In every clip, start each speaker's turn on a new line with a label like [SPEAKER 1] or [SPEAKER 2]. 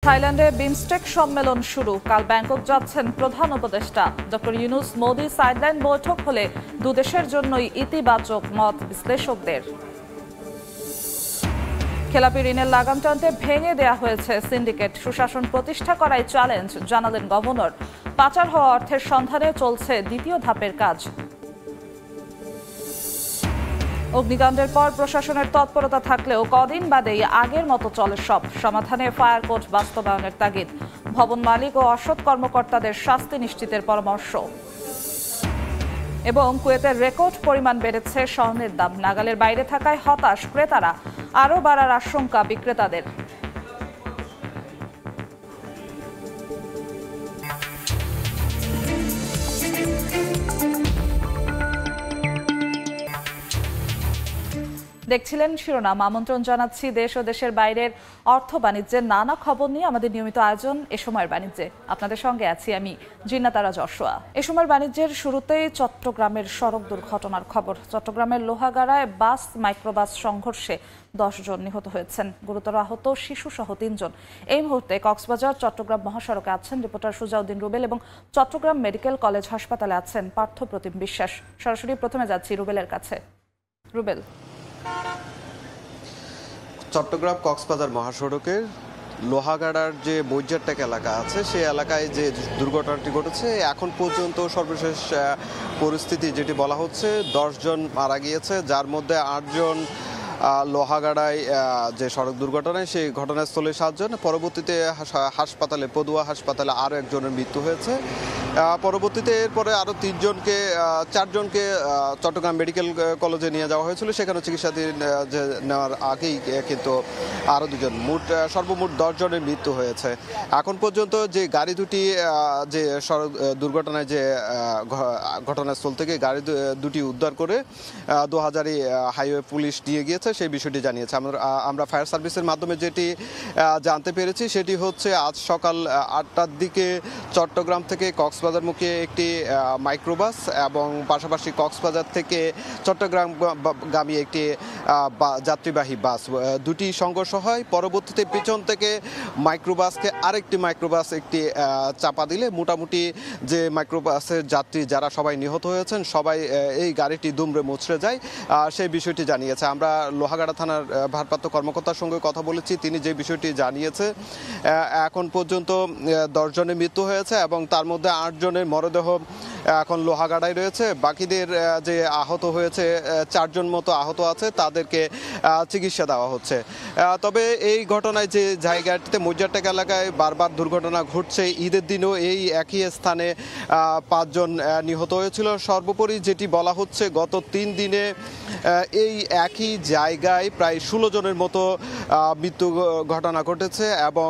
[SPEAKER 1] থাইল্যান্ডে বিমস্টেক সম্মেলন শুরু। কাল ব্যাংকক যাচ্ছেন প্রধান উপদেষ্টা ডক্টর ইউনুস। মোদি সাইডলাইন বৈঠক হলে দুদেশের জন্যই ইতিবাচক মত বিশ্লেষকদের। খেলাপি ঋণের লাগাম টানতে ভেঙে দেয়া হয়েছে সিন্ডিকেট। সুশাসন প্রতিষ্ঠা করাই চ্যালেঞ্জ জানালেন গভর্নর। পাচার হওয়া অর্থের সন্ধানে চলছে দ্বিতীয় ধাপের কাজ। অগ্নিকাণ্ডের পর প্রশাসনের তৎপরতা থাকলেও কদিন বাদেই আগের মতো চলে সব। সমাধানে ফায়ার কোড বাস্তবায়নের তাগিদ। ভবন মালিক ও অসৎ কর্মকর্তাদের শাস্তি নিশ্চিতের পরামর্শ। এবং কুয়েতের রেকর্ড পরিমাণ বেড়েছে স্বর্ণের দাম। নাগালের বাইরে থাকায় হতাশ ক্রেতারা, আরও বাড়ার আশঙ্কা বিক্রেতাদের। দেখছিলেন শিরোনাম। আমন্ত্রণ জানাচ্ছি দেশ ও দেশের বাইরের অর্থ বাণিজ্যের নানা খবর নিয়ে আমাদের নিয়মিত আয়োজন এ সময়ের বাণিজ্যে। আপনাদের সঙ্গে আছি আমি জিন্নাতারা যশোয়া। এ সময়ের বাণিজ্যের শুরুতেই চট্টগ্রামের সড়ক দুর্ঘটনার খবর। চট্টগ্রামের লোহাগাড়ায় বাস মাইক্রোবাস সংঘর্ষে 10 জন নিহত হয়েছেন, গুরুতর আহত শিশু সহ 3 জন। এই মুহূর্তে কক্সবাজার চট্টগ্রাম মহাসড়কে আছেন রিপোর্টার সুজাউদ্দিন রুবেল এবং চট্টগ্রাম মেডিকেল কলেজ হাসপাতালে আছেন পার্থ প্রতিম বিশ্বাস। সরাসরি প্রথমে যাচ্ছি রুবেলের কাছে। রুবেল,
[SPEAKER 2] চট্টগ্রাম কক্সবাজার মহাসড়কের লোহাগাড়ার যে মৈজারটেক এলাকা আছে সেই এলাকায় যে দুর্ঘটনাটি ঘটেছে, এখন পর্যন্ত সর্বশেষ পরিস্থিতি যেটি বলা হচ্ছে 10 জন মারা গিয়েছে, যার মধ্যে 8 জন লোহাগাড়ায় যে সড়ক দুর্ঘটনায় সেই ঘটনাস্থলে 7 জন। পরবর্তীতে হাসপাতালে পদুয়া হাসপাতালে আরও একজনের মৃত্যু হয়েছে। পরবর্তীতে এরপরে আরও 4 জনকে চট্টগ্রাম মেডিকেল কলেজে নিয়ে যাওয়া হয়েছিল, সেখানে চিকিৎসাধীন নেওয়ার আগেই কিন্তু আরও 2 জন, সর্বমোট 10 জনের মৃত্যু হয়েছে। এখন পর্যন্ত যে গাড়ি দুটি যে সড়ক দুর্ঘটনায় যে ঘটনাস্থল থেকে গাড়ি দুটি উদ্ধার করে 2000 হাইওয়ে পুলিশ নিয়ে গিয়েছে, সেই বিষয়টি জানিয়েছে। আমরা ফায়ার সার্ভিসের মাধ্যমে যেটি জানতে পেরেছি সেটি হচ্ছে আজ সকাল 8টার দিকে চট্টগ্রাম থেকে কক্সবাজারমুখী একটি মাইক্রোবাস এবং পাশাপাশি কক্সবাজার থেকে চট্টগ্রামগামী একটি যাত্রীবাহী বাস, দুটি সংঘর্ষ হয়। পরবর্তীতে পিছন থেকে মাইক্রোবাসকে আরেকটি মাইক্রোবাস একটি চাপা দিলে মোটামুটি যে মাইক্রোবাসের যাত্রী যারা সবাই নিহত হয়েছেন, সবাই এই গাড়িটি দুমড়ে মুচড়ে যায়, সেই বিষয়টি জানিয়েছে। আমরা লোহাগাড়া থানার ভারপ্রাপ্ত কর্মকর্তার সঙ্গে কথা বলেছি, তিনি যে বিষয়টি জানিয়েছে এখন পর্যন্ত 10 জনের মৃত্যু হয়েছে এবং তার মধ্যে 8 জনের মরদেহ এখন লোহাগাড়ায় রয়েছে। বাকিদের যে আহত হয়েছে 4 জন মতো আহত আছে, তাদেরকে চিকিৎসা দেওয়া হচ্ছে। তবে এই ঘটনায় যে জায়গাটিতে মৈজারটেক এলাকায় বারবার দুর্ঘটনা ঘটছে, ঈদের দিনও এই একই স্থানে 5 জন নিহত হয়েছিল। সর্বোপরি যেটি বলা হচ্ছে গত 3 দিনে এই একই জায়গায় প্রায় 16 জনের মতো মৃত্যু ঘটনা ঘটেছে এবং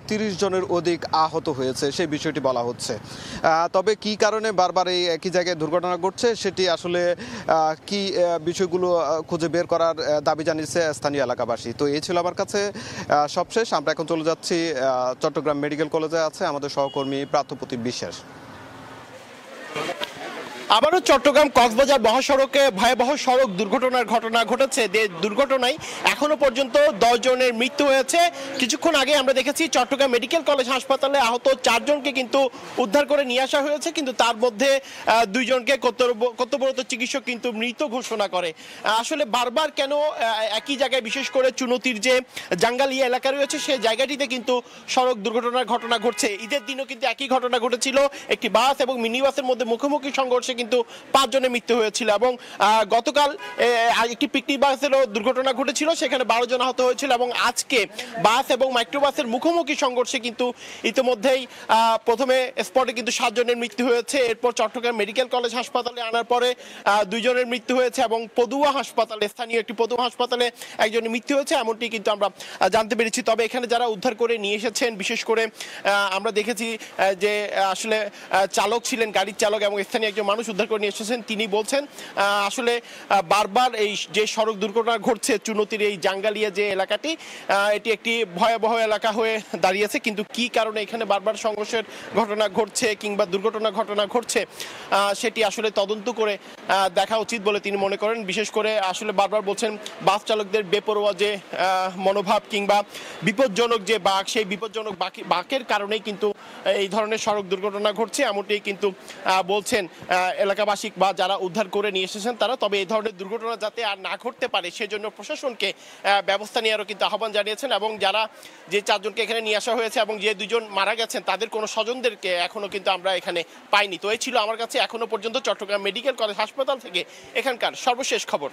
[SPEAKER 2] 30 জনের অধিক আহত হয়েছে, সেই বিষয়টি বলা হচ্ছে। তবে কি কারণে বারবার এই একই জায়গায় দুর্ঘটনা ঘটছে সেটি আসলে কি বিষয়গুলো খুঁজে বের করার দাবি জানিয়েছে স্থানীয় এলাকাবাসী। তো এই ছিল আমার কাছে সবশেষ। আমরা এখন চলে যাচ্ছি চট্টগ্রাম মেডিকেল কলেজে আছে আমাদের সহকর্মী পার্থ প্রতিম বিশ্বাস।
[SPEAKER 3] আবারও চট্টগ্রাম কক্সবাজার মহাসড়কে ভয়াবহ সড়ক দুর্ঘটনার ঘটনা ঘটেছে। দুর্ঘটনায় এখনো পর্যন্ত 10 জনের মৃত্যু হয়েছে। কিছুক্ষণ আগে আমরা দেখেছি চট্টগ্রাম মেডিকেল কলেজ হাসপাতালে আহত 4 জনকে কিন্তু উদ্ধার করে নিয়ে আসা হয়েছে, কিন্তু তার মধ্যে 2 জনকে কর্তব্যরত চিকিৎসক কিন্তু মৃত ঘোষণা করে। আসলে বারবার কেন একই জায়গায়, বিশেষ করে চুনতির যে জাঙ্গালিয়া এলাকা রয়েছে সেই জায়গাটিতে কিন্তু সড়ক দুর্ঘটনার ঘটনা ঘটছে। ঈদের দিনও কিন্তু একই ঘটনা ঘটেছিল, একটি বাস এবং মিনি বাসের মধ্যে মুখোমুখি সংঘর্ষে কিন্তু 5 জনের মৃত্যু হয়েছিল এবং গতকাল একটি পিকনিক বাসেরও দুর্ঘটনা ঘটেছিল, সেখানে 12 জন আহত হয়েছিল এবং আজকে বাস এবং মাইক্রোবাসের মুখোমুখি সংঘর্ষে কিন্তু ইতিমধ্যেই প্রথমে স্পটে কিন্তু 7 জনের মৃত্যু হয়েছে। এরপর চট্টগ্রাম মেডিকেল কলেজ হাসপাতালে আনার পরে 2 জনের মৃত্যু হয়েছে এবং পদুয়া হাসপাতালে, স্থানীয় একটি পদুয়া হাসপাতালে একজনের মৃত্যু হয়েছে, এমনটি কিন্তু আমরা জানতে পেরেছি। তবে এখানে যারা উদ্ধার করে নিয়ে এসেছেন, বিশেষ করে আমরা দেখেছি যে আসলে চালক ছিলেন, গাড়ির চালক এবং স্থানীয় একজন মানুষ মানুষ উদ্ধার করে নিয়ে এসেছেন। তিনি বলছেন আসলে বারবার এই যে সড়ক দুর্ঘটনা ঘটছে চুনতির এই জাঙ্গালিয়া যে এলাকাটি, এটি একটি ভয়াবহ এলাকা হয়ে দাঁড়িয়েছে। কিন্তু কি কারণে এখানে বারবার সংঘর্ষের ঘটনা ঘটছে কিংবা দুর্ঘটনা ঘটনা ঘটছে সেটি আসলে তদন্ত করে দেখা উচিত বলে তিনি মনে করেন। বিশেষ করে আসলে বারবার বলছেন বাস চালকদের বেপরোয়া যে মনোভাব কিংবা বিপজ্জনক যে বাঁক, সেই বিপজ্জনক বাঁকের কারণেই কিন্তু এই ধরনের সড়ক দুর্ঘটনা ঘটছে, এমনটাই কিন্তু বলছেন এলাকাবাসী বা যারা উদ্ধার করে নিয়ে এসেছেন তারা। তবে এই ধরনের দুর্ঘটনা যাতে আর না ঘটতে পারে সেজন্য প্রশাসনকে ব্যবস্থা নেওয়ারও কিন্তু আহ্বান জানিয়েছেন। এবং যারা যে 4 জনকে এখানে নিয়ে আসা হয়েছে এবং যে 2 জন মারা গেছেন তাদের কোনো স্বজনদেরকে এখনো কিন্তু আমরা এখানে পাইনি। তো এই ছিল আমার কাছে এখনো পর্যন্ত চট্টগ্রাম মেডিকেল কলেজ হাসপাতাল থেকে এখানকার সর্বশেষ খবর।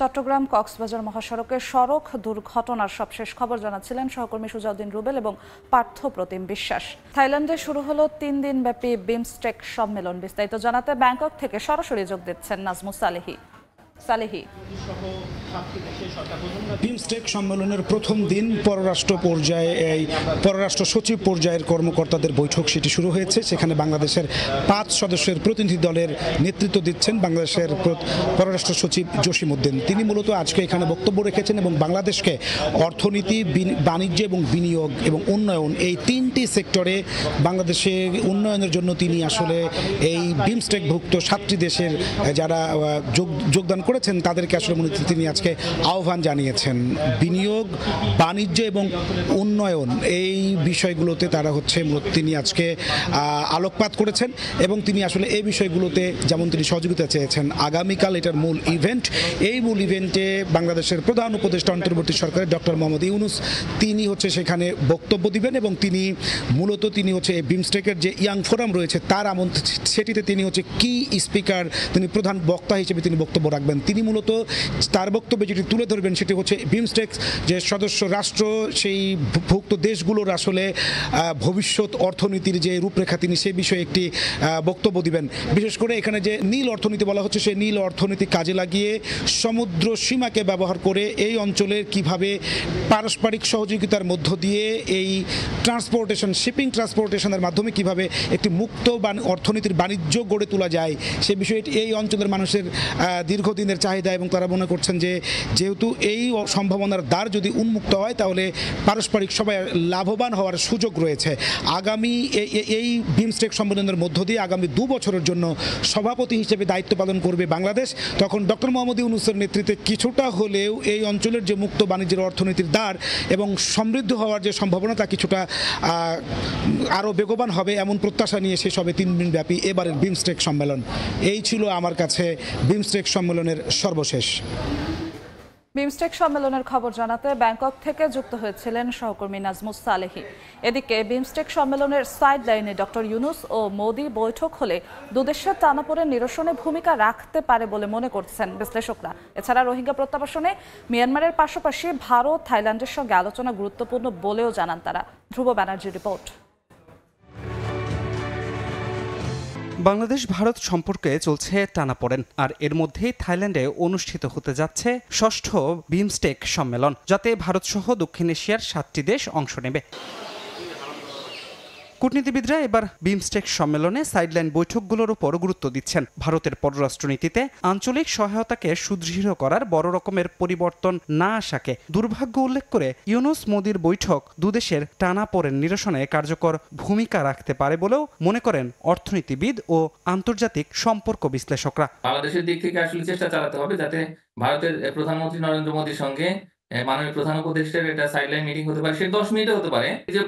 [SPEAKER 1] চট্টগ্রাম কক্সবাজার মহাসড়কের সড়ক দুর্ঘটনার সবশেষ খবর জানাচ্ছিলেন সহকর্মী সুজাউদ্দিন রুবেল এবং পার্থ প্রতিম বিশ্বাস। থাইল্যান্ডে শুরু হলো 3 দিনব্যাপী বিমস্টেক সম্মেলন। বিস্তারিত জানাতে ব্যাংকক থেকে সরাসরি যোগ দিচ্ছেন নাজমুস সালেহি।
[SPEAKER 4] বিমস্টেক সম্মেলনের প্রথম দিন পররাষ্ট্র সচিব পর্যায়ের কর্মকর্তাদের বৈঠক সেটি শুরু হয়েছে। সেখানে বাংলাদেশের 5 সদস্যের প্রতিনিধি দলের নেতৃত্ব দিচ্ছেন বাংলাদেশের পররাষ্ট্র সচিব জসিমউদ্দিন। তিনি মূলত আজকে এখানে বক্তব্য রেখেছেন এবং বাংলাদেশকে অর্থনীতি, বাণিজ্য এবং বিনিয়োগ এবং উন্নয়ন এই 3টি সেক্টরে বাংলাদেশের উন্নয়নের জন্য তিনি আসলে এই বিমস্টেকভুক্ত 7টি দেশের যারা যোগদান করেছেন তাদেরকে আসলে তিনি আজকে আহ্বান জানিয়েছেন। বিনিয়োগ, বাণিজ্য এবং উন্নয়ন এই বিষয়গুলোতে তারা তিনি আজকে আলোকপাত করেছেন এবং তিনি আসলে এই বিষয়গুলোতে যেমন তিনি সহযোগিতা চেয়েছেন। আগামীকাল এটার মূল ইভেন্ট, এই মূল ইভেন্টে বাংলাদেশের প্রধান উপদেষ্টা অন্তর্বর্তী সরকারের ডক্টর মোহাম্মদ ইউনূস তিনি সেখানে বক্তব্য দিবেন এবং তিনি এই বিমস্টেকের যে ইয়াং ফোরাম রয়েছে তার সেটিতে তিনি কি স্পিকার, তিনি প্রধান বক্তা হিসেবে তিনি বক্তব্য রাখবেন। তিনি মূলত তার বক্তব্যে যেটি তুলে ধরবেন সেটি বিমস্টেক যে সদস্য রাষ্ট্র সেই ভুক্ত দেশগুলোর আসলে ভবিষ্যৎ অর্থনীতির যে রূপরেখা তিনি সে বিষয়ে একটি বক্তব্য দিবেন। বিশেষ করে এখানে যে নীল অর্থনীতি বলা হচ্ছে সেই নীল অর্থনীতি কাজে লাগিয়ে সমুদ্র সীমাকে ব্যবহার করে এই অঞ্চলের কিভাবে পারস্পরিক সহযোগিতার মধ্য দিয়ে এই শিপিং ট্রান্সপোর্টেশনের মাধ্যমে কিভাবে একটি মুক্ত অর্থনীতির বাণিজ্য গড়ে তোলা যায় সে বিষয়টি এই অঞ্চলের মানুষের দীর্ঘদিনের চাহিদা এবং তারা মনে করছেন যে যেহেতু এই সম্ভাবনার দ্বার যদি উন্মুক্ত হয় তাহলে পারস্পরিক সবাই লাভবান হওয়ার সুযোগ রয়েছে। আগামী এই বিমস্টেক সম্মেলনের মধ্য দিয়ে আগামী 2 বছরের জন্য সভাপতি হিসেবে দায়িত্ব পালন করবে বাংলাদেশ। তখন ডক্টর মোহাম্মদ ইউনূসের নেতৃত্বে কিছুটা হলেও এই অঞ্চলের যে মুক্ত বাণিজ্যের অর্থনীতির দ্বার এবং সমৃদ্ধ হওয়ার যে সম্ভাবনা তা কিছুটা আরও বেগবান হবে এমন প্রত্যাশা নিয়ে শেষ হবে 3 দিনব্যাপী এবারের বিমস্টেক সম্মেলন। এই ছিল আমার কাছে বিমস্টেক সম্মেলনের সর্বশেষ।
[SPEAKER 1] বিমস্টেক সম্মেলনের খবর জানাতে ব্যাংকক থেকে যুক্ত হয়েছিলেন সহকর্মী নাজমুস সালেহি। এদিকে বিমস্টেক সম্মেলনের সাইড লাইনে ডক্টর ইউনূস ও মোদি বৈঠক হলে দুদেশের টানাপোড়েন নিরসনে ভূমিকা রাখতে পারে বলে মনে করছেন বিশ্লেষকরা। এছাড়া রোহিঙ্গা প্রত্যাবাসনে মিয়ানমারের পাশাপাশি ভারত, থাইল্যান্ডের সঙ্গে আলোচনা গুরুত্বপূর্ণ বলেও জানান তারা। ধ্রুব ব্যানার্জির রিপোর্ট।
[SPEAKER 5] বাংলাদেশ ভারত সম্পর্কে চলছে টানাপোড়েন, আর এর মধ্যেই থাইল্যান্ডে অনুষ্ঠিত হতে যাচ্ছে 6ষ্ঠ বিমস্টেক সম্মেলন, যাতে ভারত সহ দক্ষিণ এশিয়ার 7টি দেশ অংশ নেবে। কূটনীতিবিদরা এবার বিমস্টেক সম্মেলনে সাইডলাইন বৈঠকগুলোর উপর গুরুত্ব দিচ্ছেন। ভারতের পররাষ্ট্রনীতিতে আঞ্চলিক সহায়তাকে সুদৃঢ় করার বড় রকমের পরিবর্তন না আসাকে দুর্ভাগ্য উল্লেখ করে ইউনূস মোদির বৈঠক দুদেশের টানাপোড়েন নিরসনে কার্যকর ভূমিকা রাখতে পারে বলেও মনে করেন অর্থনীতিবিদ ও আন্তর্জাতিক সম্পর্ক বিশ্লেষকরা।
[SPEAKER 6] বাংলাদেশের দিক থেকে আসলে চেষ্টা চালাতে হবে যাতে ভারতের প্রধানমন্ত্রী নরেন্দ্র মোদীর সঙ্গে মাননীয় প্রধান উপদেষ্টার এটা সাইডলাইন মিটিং হতে পারে, সে 10 মিনিটে হতে পারে। যে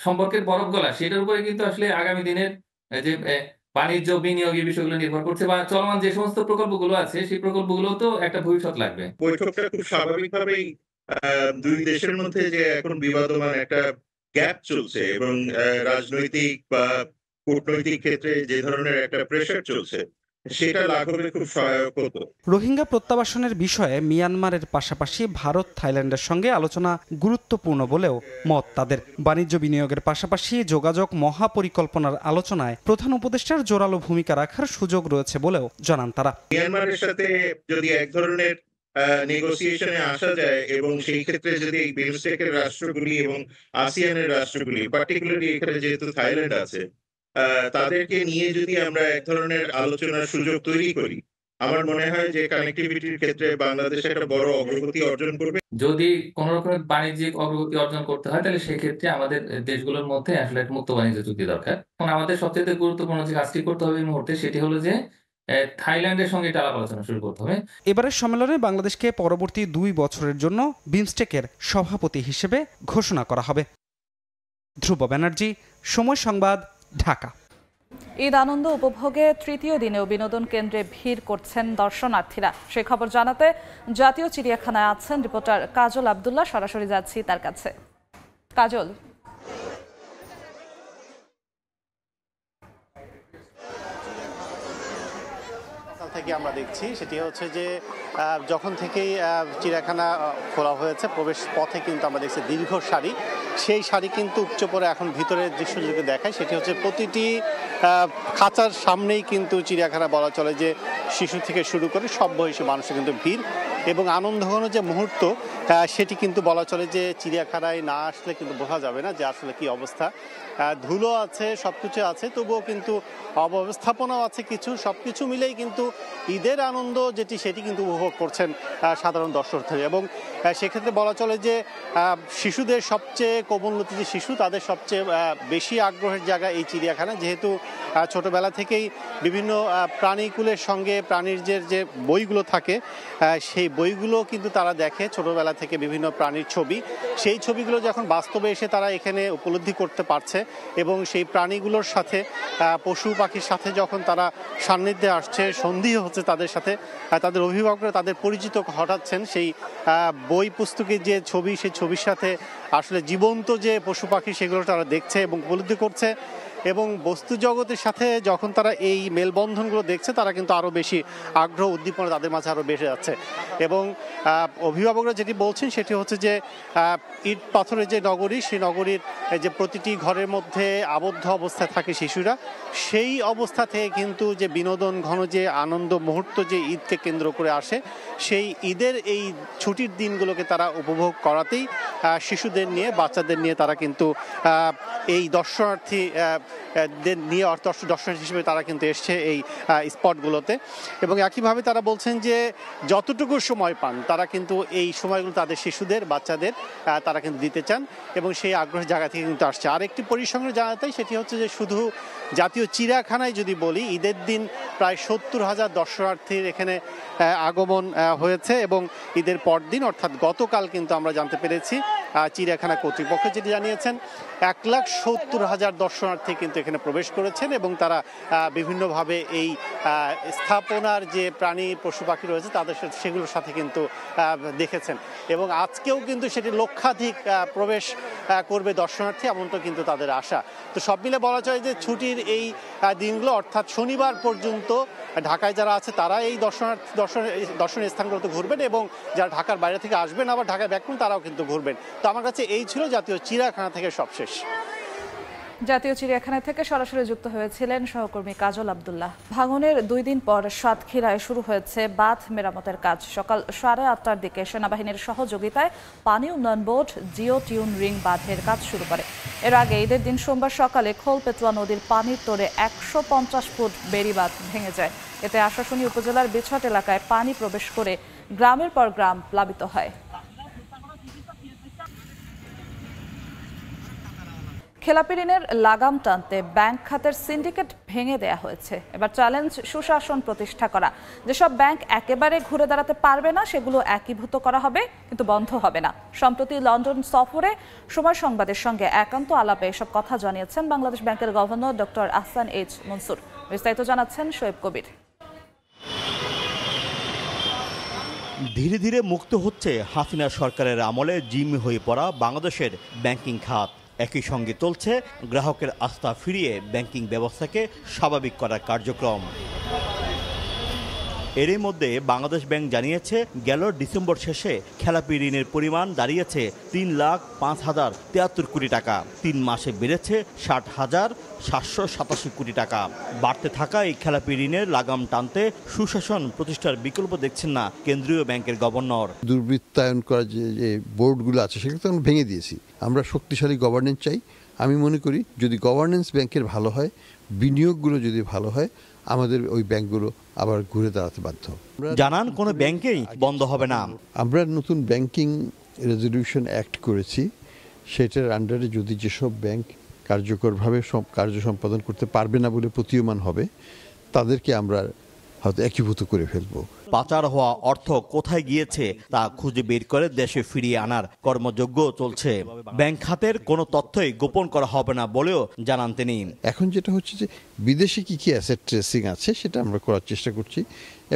[SPEAKER 6] সম্পর্কের বরফ গলা সেটার উপরে কিন্তু আসলে আগামী দিনের যে বাণিজ্য, বিনিয়োগ এই বিষয়গুলো নির্ভর করছে, বা চলমান যে সমস্ত প্রকল্পগুলো আছে সেই প্রকল্পগুলো তো একটা ভবিষ্যৎ লাগবে।
[SPEAKER 7] বৈঠকটা খুব স্বাভাবিকভাবেই 2 দেশের মধ্যে যে এখন বিবাদমান একটা গ্যাপ চলছে এবং রাজনৈতিক বা কূটনৈতিক ক্ষেত্রে যে ধরনের একটা প্রেসার চলছে সেটা লাঘবে খুব সহায়ক হতো।
[SPEAKER 5] রোহিঙ্গা প্রত্যাবাসনের বিষয়ে মিয়ানমারের পাশাপাশি ভারত, থাইল্যান্ডের সঙ্গে আলোচনা গুরুত্বপূর্ণ বলেও মত তাদের। বাণিজ্য বিনিয়োগের পাশাপাশি যোগাযোগ মহাপরিকল্পনার আলোচনায় প্রধান উপদেষ্টার জোরালো ভূমিকা রাখার সুযোগ রয়েছে বলেও জানান তারা।
[SPEAKER 7] মিয়ানমারের সাথে যদি এক ধরনের নেগোসিয়েশনে আসা যায় এবং সেই ক্ষেত্রে যদি বিমস্টেকের রাষ্ট্রগুলি এবং আসিয়ানের রাষ্ট্রগুলি, পার্টিকুলারলি এখানে যেহেতু থাইল্যান্ড আছে, তাদেরকে নিয়ে যদি আমরা এক ধরনের আলোচনার সুযোগ তৈরি করি, আমার মনে হয় যে কানেক্টিভিটির ক্ষেত্রে বাংলাদেশ একটা বড় অগ্রগতি অর্জন করবে।
[SPEAKER 6] যদি কোন রকমের বাণিজ্যিক অগ্রগতি অর্জন করতে হয় তাহলে সেক্ষেত্রে আমাদের দেশগুলোর মধ্যে আসলে একটা মুক্ত বাণিজ্য চুক্তি দরকার। এখন আমাদের সবচেয়ে গুরুত্বপূর্ণ যে কাজটি করতে হবে এই মুহূর্তে সেটি হলো যে থাইল্যান্ডের সঙ্গে এটা আলাপ আলোচনা শুরু করতে হবে।
[SPEAKER 5] এবারের সম্মেলনে বাংলাদেশকে পরবর্তী 2 বছরের জন্য বিমস্টেকের সভাপতি হিসেবে ঘোষণা করা হবে। ধ্রুব ব্যানার্জি, সময় সংবাদ, ঢাকা।
[SPEAKER 1] ঈদ আনন্দ উপভোগে তৃতীয় দিনেও বিনোদন কেন্দ্রে ভিড় করছেন দর্শনার্থীরা। সেই খবর জানাতে জাতীয় চিড়িয়াখানায় আছেন রিপোর্টার কাজল আব্দুল্লাহ। সরাসরি যাচ্ছি তার কাছে। কাজল,
[SPEAKER 8] থেকে আমরা দেখছি সেটি হচ্ছে যে যখন থেকেই চিড়িয়াখানা খোলা হয়েছে প্রবেশ পথে কিন্তু আমরা দেখছি দীর্ঘ সারি, সেই সারি কিন্তু উপচে পড়ে এখন ভিতরের দৃশ্য যদি দেখায় সেটি হচ্ছে প্রতিটি খাঁচার সামনেই কিন্তু চিড়িয়াখানা বলা চলে যে শিশু থেকে শুরু করে সব বয়সী মানুষের কিন্তু ভিড় এবং আনন্দঘন যে মুহূর্ত সেটি কিন্তু বলা চলে যে চিড়িয়াখানায় না আসলে কিন্তু বোঝা যাবে না যে আসলে কি অবস্থা। ধুলো আছে, সবকিছু আছে, তবুও কিন্তু অব্যবস্থাপনাও আছে কিছু, সবকিছু মিলেই কিন্তু ঈদের আনন্দ যেটি সেটি কিন্তু উপভোগ করছেন সাধারণ দর্শনার্থী। এবং সেক্ষেত্রে বলা চলে যে শিশুদের সবচেয়ে কোমলমতি যে শিশু তাদের সবচেয়ে বেশি আগ্রহের জায়গা এই চিড়িয়াখানা, যেহেতু ছোটবেলা থেকেই বিভিন্ন প্রাণীকুলের সঙ্গে প্রাণীর যে বইগুলো থাকে সেই বইগুলো কিন্তু তারা দেখে ছোটবেলা থেকে, বিভিন্ন প্রাণীর ছবি, সেই ছবিগুলো যখন বাস্তবে এসে তারা এখানে উপলব্ধি করতে পারছে এবং সেই প্রাণীগুলোর সাথে পশু পাখির সাথে যখন তারা সান্নিধ্যে আসছে, সন্ধি হচ্ছে তাদের সাথে, তাদের অভিভাবকরা তাদের পরিচিত ঘটাচ্ছেন সেই বই পুস্তকের যে ছবি, সেই ছবির সাথে আসলে জীবন্ত যে পশু পাখি সেগুলো তারা দেখছে এবং উপলব্ধি করছে এবং বস্তু জগতের সাথে যখন তারা এই মেলবন্ধনগুলো দেখছে তারা কিন্তু আরও বেশি আগ্রহ উদ্দীপনা তাদের মাঝে আরও বেড়ে যাচ্ছে। এবং অভিভাবকরা যেটি বলছেন সেটি হচ্ছে যে ইট পাথরের যে নগরী, সেই নগরীর যে প্রতিটি ঘরের মধ্যে আবদ্ধ অবস্থায় থাকে শিশুরা, সেই অবস্থা থেকে কিন্তু যে বিনোদন ঘন যে আনন্দ মুহূর্ত যে ঈদকে কেন্দ্র করে আসে, সেই ঈদের এই ছুটির দিনগুলোকে তারা উপভোগ করাতেই শিশুদের নিয়ে, বাচ্চাদের নিয়ে তারা কিন্তু এই দর্শনার্থী নিয়ে দর্শনার্থী হিসেবে তারা কিন্তু এসছে এই স্পটগুলোতে। এবং একইভাবে তারা বলছেন যে যতটুকু সময় পান তারা কিন্তু এই সময়গুলো তাদের শিশুদের, বাচ্চাদের তারা কিন্তু দিতে চান এবং সেই আগ্রহের জায়গা থেকে কিন্তু আসছে। আর একটি পরিসংখ্যান জানাতে সেটি হচ্ছে যে শুধু জাতীয় চিড়িয়াখানায় যদি বলি, ঈদের দিন প্রায় 70,000 দর্শনার্থীর এখানে আগমন হয়েছে এবং ঈদের পরদিন অর্থাৎ গতকাল কিন্তু আমরা জানতে পেরেছি চিড়িয়াখানা কর্তৃপক্ষ যেটি জানিয়েছেন 1,70,000 দর্শনার্থী কিন্তু এখানে প্রবেশ করেছেন এবং তারা বিভিন্নভাবে এই স্থাপনার যে প্রাণী পশু পাখি রয়েছে তাদের সেগুলোর সাথে কিন্তু দেখেছেন এবং আজকেও কিন্তু সেটি লক্ষাধিক প্রবেশ করবে দর্শনার্থী, এমনটা কিন্তু তাদের আশা। তো সব মিলে বলা যায় যে ছুটির এই দিনগুলো অর্থাৎ শনিবার পর্যন্ত ঢাকায় যারা আছে তারা এই দর্শনীয় স্থানগুলোতে ঘুরবেন এবং যারা ঢাকার বাইরে থেকে আসবেন আবার ঢাকায় ব্যাক করুন তারাও কিন্তু ঘুরবেন। তো আমার কাছে এই ছিল জাতীয় চিড়িয়াখানা থেকে সবশেষ।
[SPEAKER 1] জাতীয় চিড়িয়াখানা থেকে সরাসরি যুক্ত হয়েছিলেন সহকর্মী কাজল আব্দুল্লাহ। ভাঙনের 2 দিন পর সাতক্ষীরায় শুরু হয়েছে বাঁধ মেরামতের কাজ। সকাল 8:30টার দিকে সেনাবাহিনীর সহযোগিতায় পানি উন্নয়ন বোর্ড জিও টিউন রিং বাঁধের কাজ শুরু করে। এর আগে ঈদের দিন সোমবার সকালে খোলপেতুয়া নদীর পানির তোড়ে 150 ফুট বেড়িবাঁধ ভেঙে যায়। এতে আশাশুনি উপজেলার বিছট এলাকায় পানি প্রবেশ করে গ্রামের পর গ্রাম প্লাবিত হয়। খেলাপি ঋণের লাগাম টানতে ব্যাংক খাতের সিন্ডিকেট ভেঙে দেয়া হয়েছে। এবার চ্যালেঞ্জ সুশাসন প্রতিষ্ঠা করা। যেসব ব্যাংক একেবারে ঘুরে দাঁড়াতে পারবে না সেগুলো একীভূত করা হবে, কিন্তু বন্ধ হবে না। সম্প্রতি লন্ডন সফরে সময় সংবাদের সঙ্গে একান্ত আলাপে এসব কথা জানিয়েছেন বাংলাদেশ ব্যাংকের governor doctor Ahsan H Mansur. বিস্তারিত জানাচ্ছেন শোয়েব কবির।
[SPEAKER 9] ধীরে ধীরে মুক্ত হচ্ছে হাসিনা সরকারের আমলে জিম্মি হয়ে পড়া বাংলাদেশের ব্যাংকিং খাত। একই সঙ্গে চলছে গ্রাহকের আস্থা ফিরিয়ে ব্যাংকিং ব্যবস্থাকে স্বাভাবিক করার কার্যক্রম। এরই মধ্যে বাংলাদেশ ব্যাংক জানিয়েছে গেল ডিসেম্বর শেষে খেলাপি ঋণের পরিমাণ দাঁড়িয়েছে 3,05,073 কোটি টাকা। 3 মাসে বেড়েছে 60,787 কোটি টাকা। বাড়তে থাকা এই খেলাপি ঋণের লাগাম টানতে সুশাসন প্রতিষ্ঠার বিকল্প দেখছেন না কেন্দ্রীয় ব্যাংকের গভর্নর।
[SPEAKER 10] দুর্বৃত্তায়ন করা যে বোর্ডগুলো আছে সেগুলো তো আমরা ভেঙে দিয়েছি। আমরা শক্তিশালী গভর্নেন্স চাই, আমি মনে করি যদি গভর্নেন্স ব্যাংকের ভালো হয়, বিনিয়োগগুলো যদি ভালো হয়, আমাদের ওই ব্যাংকগুলো আবার ঘুরে দাঁড়াতে বাধ্য।
[SPEAKER 9] জানান কোনো ব্যাংকেই বন্ধ হবে না।
[SPEAKER 10] আমরা নতুন ব্যাংকিং রেজলিউশন অ্যাক্ট করেছি, সেটার আন্ডারে যদি যেসব ব্যাংক কার্যকরভাবে সব কার্য সম্পাদন করতে পারবে না বলে প্রতীয়মান হবে, তাদেরকে আমরা হয়তো একীভূত করে ফেলবো।
[SPEAKER 9] পাচার হওয়া অর্থ কোথায় গিয়েছে তা খুঁজে বের করে দেশে ফিরিয়ে আনার কর্মযজ্ঞ চলছে। ব্যাংক খাতের কোনো তথ্যই গোপন করা হবে না বলেও জানান তিনি।
[SPEAKER 10] এখন যেটা হচ্ছে যে বিদেশে কি কি অ্যাসেট ট্রেসিং আছে সেটা আমরা করার চেষ্টা করছি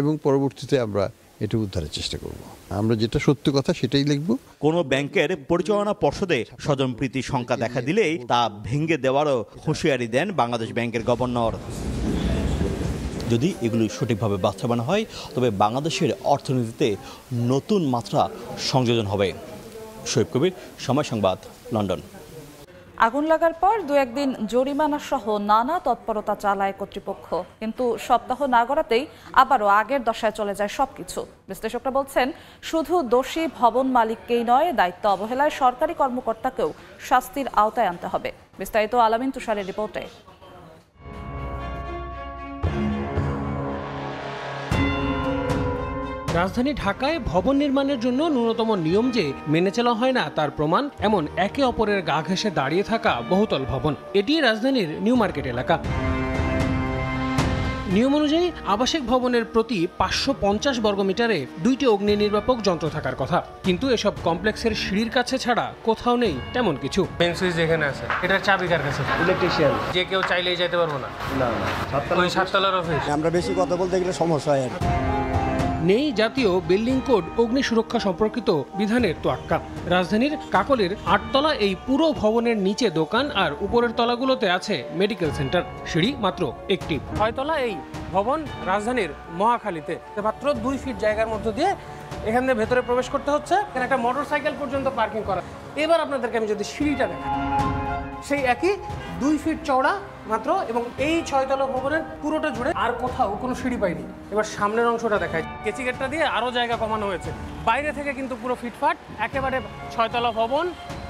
[SPEAKER 10] এবং পরবর্তীতে আমরা এটা উদ্ধারের চেষ্টা করব। আমরা যেটা সত্য কথা সেটাই লিখব।
[SPEAKER 9] কোনো ব্যাংকের পরিচালনা পর্ষদে স্বজনপ্রীতি শঙ্কা দেখা দিলেই তা ভেঙে দেওয়ারও হুঁশিয়ারি দেন বাংলাদেশ ব্যাংকের গভর্নর। যদি এগুলি সঠিকভাবে বাস্তবায়ন হয় তবে বাংলাদেশের অর্থনীতিতে নতুন মাত্রা সংযোজন হবে। শোয়েব কবির, সময় সংবাদ, লন্ডন।
[SPEAKER 1] আগুন লাগার পর 2-1 দিন জরিমানা সহ নানা তৎপরতা চালায় কর্তৃপক্ষ, কিন্তু সপ্তাহ না গড়াতেই আবারও আগের দশায় চলে যায় সবকিছু। বিশ্লেষকরা বলছেন, শুধু দোষী ভবন মালিককেই নয়, দায়িত্ব অবহেলায় সরকারি কর্মকর্তাকেও শাস্তির আওতায় আনতে হবে। বিস্তারিত আলামিন তুষারের রিপোর্টে।
[SPEAKER 11] রাজধানী ঢাকায় ভবন নির্মাণের জন্য ন্যূনতম নিয়ম যে মেনে চলা হয় না তার প্রমাণ এমন একে অপরের গা ঘেঁষে দাঁড়িয়ে থাকা বহুতল ভবন। এটি রাজধানীর নিউ মার্কেট এলাকা। নিয়ম অনুযায়ী আবাসিক ভবনের প্রতি 550 বর্গমিটারে 2টি অগ্নি নির্বাপক যন্ত্র থাকার কথা, কিন্তু এসব কমপ্লেক্সের সিঁড়ির কাছে ছাড়া কোথাও নেই তেমন কিছু। মেন সুইচ যেখানে আছে, এটার চাবি কার কাছে? ইলেকট্রিশিয়ান। যে কেউ চাইলেই যেতে পারবো না? না, ওই 7 তলার অফিস। আমরা বেশি কথা বলতে গেলে সমস্যা হয়। নেই জাতীয় বিল্ডিং কোড অগ্নি সুরক্ষা সম্পর্কিত বিধানের তোয়াক্কা। রাজধানীর কাকলের 8 তলা এই পুরো ভবনের নিচে দোকান আর উপরের তলাগুলোতে আছে মেডিকেল সেন্টার। সিঁড়ি মাত্র একটি। 6 তলা এই ভবন রাজধানীর মহাখালীতে মাত্র 2 ফিট জায়গার মধ্য দিয়ে এখান থেকে ভেতরে প্রবেশ করতে হচ্ছে। এখানে একটা মোটরসাইকেল পর্যন্ত পার্কিং করা। এবার আপনাদেরকে আমি যদি সিঁড়িটা দেখাই, সেই একই 2 ফিট চওড়া মাত্র, এবং এই 6 তলা ভবনের পুরোটা জুড়ে আর কোথাও কোনো সিঁড়ি পাইনি। এবার সামনের অংশটা দেখায়, কেচি গেটটা দিয়ে আরও জায়গা কমানো হয়েছে। বাইরে থেকে কিন্তু পুরো ফিটফাট, একেবারে 6 তলা ভবন,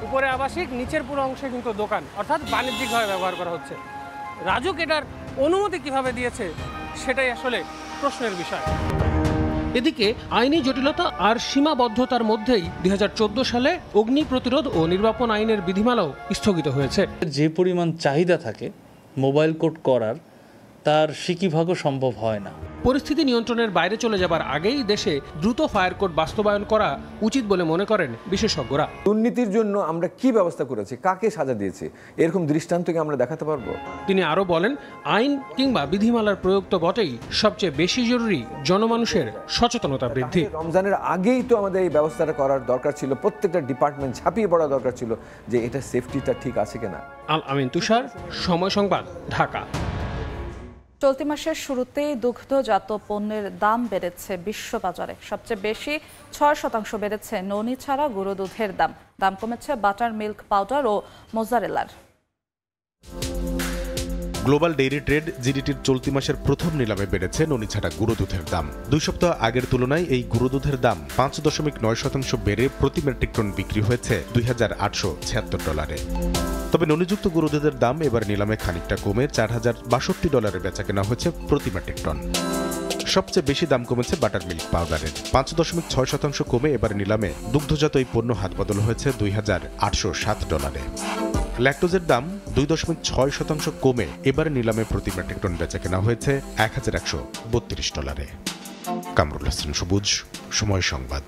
[SPEAKER 11] উপরে আবাসিক, নিচের পুরো অংশে কিন্তু দোকান, অর্থাৎ বাণিজ্যিকভাবে ব্যবহার করা হচ্ছে। রাজুক এটার অনুমতি কিভাবে দিয়েছে সেটাই আসলে প্রশ্নের বিষয়। এদিকে আইনি জটিলতা আর সীমাবদ্ধতার মধ্যেই 2014 সালে অগ্নি প্রতিরোধ ও নির্বাপন আইনের বিধিমালাও স্থগিত হয়েছে।
[SPEAKER 12] যে পরিমাণ চাহিদা থাকে মোবাইল কোড করার, তার সিকিভাগও সম্ভব হয় না।
[SPEAKER 11] পরিস্থিতি নিয়ন্ত্রণের বাইরে চলে যাবার আগেই দেশে দ্রুত ফায়ার কোড বাস্তবায়ন করা উচিত বলে মনে করেন বিশেষজ্ঞরা।
[SPEAKER 13] দুর্নীতির জন্য আমরা কি ব্যবস্থা করেছি, কাকে সাজা দিয়েছি, এরকম দৃষ্টান্তকে আমরা দেখাতে পারবো।
[SPEAKER 11] তিনি আরও বলেন, আইন কিংবা বিধিমালার প্রয়োগ তো বটেই, সবচেয়ে বেশি জরুরি জনমানুষের সচেতনতা বৃদ্ধি।
[SPEAKER 13] রমজানের আগেই তো আমাদের এই ব্যবস্থাটা করার দরকার ছিল, প্রত্যেকটা ডিপার্টমেন্ট ঝাঁপিয়ে পড়া দরকার ছিল যে এটা সেফটিটা ঠিক আছে কিনা।
[SPEAKER 11] আলামিন তুষার, সময় সংবাদ, ঢাকা।
[SPEAKER 1] চলতি মাসের শুরুতেই দুগ্ধজাত পণ্যের দাম বেড়েছে বিশ্ববাজারে। সবচেয়ে বেশি 6% বেড়েছে ননি ছাড়া গুঁড়ো দুধের দাম। দাম কমেছে বাটার মিল্ক পাউডার ও মোজারেলার।
[SPEAKER 14] গ্লোবাল ডেইরি ট্রেড জিডিটির চলতি মাসের প্রথম নিলামে বেড়েছে ননি ছাড়া গুঁড়ো দুধের দাম। 2 সপ্তাহ আগের তুলনায় এই গুঁড়ো দুধের দাম 5.9% বেড়ে প্রতি মেট্রিক টন বিক্রি হয়েছে $2,876। তবে ননিযুক্ত গুঁড়ো দুধের দাম এবার নিলামে খানিকটা কমে $4,062 বেচা কেনা হয়েছে প্রতি মেট্রিক টন। সবচেয়ে বেশি দাম কমেছে বাটার মিল্ক পাউডারের। 5.6% কমে এবার নিলামে দুগ্ধজাত এই পণ্য হাত বদল হয়েছে $2,807। ল্যাকটোজের দাম 2.6% কমে এবার নিলামে প্রতি মেট্রিক টন বেচা কেনা হয়েছে $1,132। কামরুল হাসান সবুজ, সময় সংবাদ।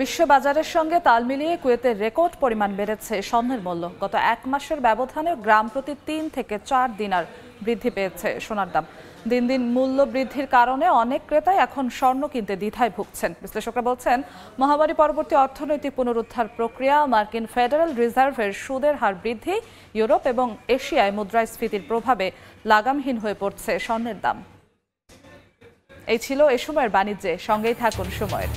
[SPEAKER 1] বিশ্ববাজারের সঙ্গে তাল মিলিয়ে কুয়েতের রেকর্ড পরিমাণ বেড়েছে স্বর্ণের মূল্য। গত 1 মাসের ব্যবধানে গ্রাম প্রতি 3 থেকে 4 দিনার বৃদ্ধি পেয়েছে সোনার দাম। দিন দিন মূল্য বৃদ্ধির কারণে অনেক ক্রেতাই এখন স্বর্ণ কিনতে দ্বিধায় ভুগছেন। বিশ্লেষকরা বলছেন, মহামারী পরবর্তী অর্থনৈতিক পুনরুদ্ধার প্রক্রিয়া, মার্কিন ফেডারেল রিজার্ভের সুদের হার বৃদ্ধি, ইউরোপ এবং এশিয়ায় মুদ্রাস্ফীতির প্রভাবে লাগামহীন হয়ে পড়ছে স্বর্ণের দাম। এই ছিল এ সময়ের বাণিজ্যে। সঙ্গেই থাকুন সময়ের।